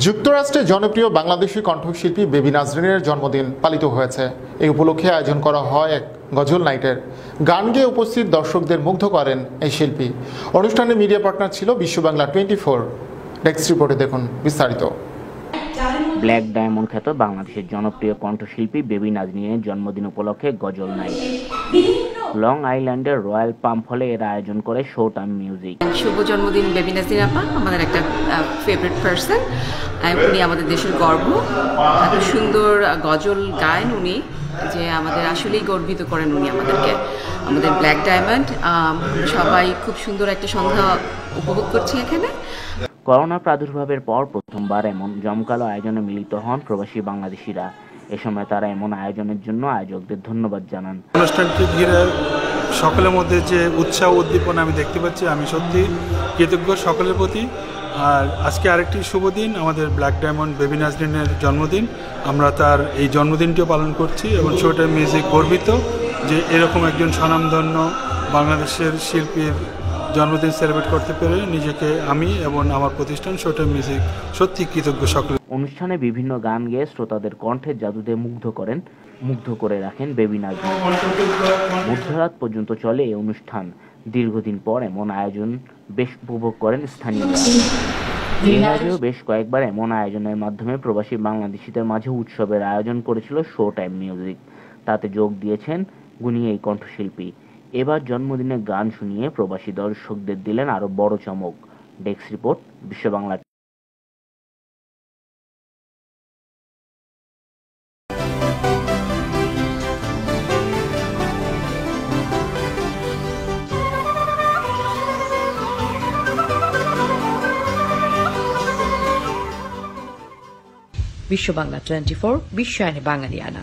যুক্তরাষ্ট্রে জনপ্রিয় বাংলাদেশি কণ্ঠশিল্পী বেবি নাজরিনের জন্মদিন পালিত হয়েছে। এই উপলক্ষে আয়োজন করা হয় এক গজল নাইটের। গান গেয়ে উপস্থিত দর্শকদের মুগ্ধ করেন এই শিল্পী। অনুষ্ঠানে মিডিয়া পার্টনার ছিল বিশ্ব বাংলা 24। ডেস্ক রিপোর্টে দেখুন বিস্তারিত। ব্ল্যাক ডায়মন্ড খ্যাত বাংলাদেশের জনপ্রিয় কণ্ঠশিল্পী বেবি নাজরিনের জন্মদিন উপলক্ষে গজল নাইট লং আইল্যান্ডের রয়্যাল পাম্প হলে এর আয়োজন করে শো টাইম মিউজিক। শুভ জন্মদিন বেবি নাজরিন আপা, আমাদের একটা ফেভারিট পার্সন। উনি আমাদের দেশের গর্ব, এত সুন্দর গজল গায়েন উনি, যে আমাদের আসলেই গর্বিত করেন উনি আমাদেরকে। আমাদের ব্ল্যাক ডায়মন্ড সবাই খুব সুন্দর একটা সন্ধ্যা উপভোগ করছি এখানে। করোনা প্রাদুর্ভাবের পর প্রথমবার এমন জমকালো আয়োজনে মিলিত হন প্রবাসী বাংলাদেশিরা। এ সময় তারা এমন আয়োজনের জন্য আয়োজকদের ধন্যবাদ জানান। অনুষ্ঠানটি ঘিরে সকলের মধ্যে যে উৎসাহ উদ্দীপনা আমি দেখতে পাচ্ছি, আমি সত্যি কৃতজ্ঞ সকলের প্রতি। আর আজকে আরেকটি শুভ দিন, আমাদের ব্ল্যাক ডায়মন্ড বেবি নাজরিনের জন্মদিন। আমরা তার এই জন্মদিনটিও পালন করছি এবং শো টাইম মিউজিক গর্বিত যে এরকম একজন স্বনামধন্য বাংলাদেশের শিল্পীর জন্মদিন সেলিব্রেট করতে পেরে নিজেকে আমি এবং আমার প্রতিষ্ঠান শো টাইম মিউজিক সত্যি কৃতজ্ঞ সকলে। অনুষ্ঠানে বিভিন্ন গান গেয়ে শ্রোতাদের কণ্ঠের জাদুতে মুগ্ধ করে রাখেন বেবি নাজরিন। মধ্যরাত পর্যন্ত চলে এই অনুষ্ঠান। দীর্ঘদিন পর এমন আয়োজন বেশ উপভোগ করেন স্থানীয়রা। এর আগেও বেশ কয়েকবার এমন আয়োজনের মাধ্যমে প্রবাসী বাংলাদেশিদের মাঝে উৎসবের আয়োজন করেছিল শো টাইম মিউজিক। তাতে যোগ দিয়েছেন গুণী এই কণ্ঠশিল্পী। এবার জন্মদিনে গান শুনিয়ে প্রবাসী দর্শকদের দিলেন আরো বড় চমক। ডেস্ক রিপোর্ট, বিশ্ব বাংলা। বিশ্ব বাংলা 24, বিশ্বায়নে বাঙালিয়ানা।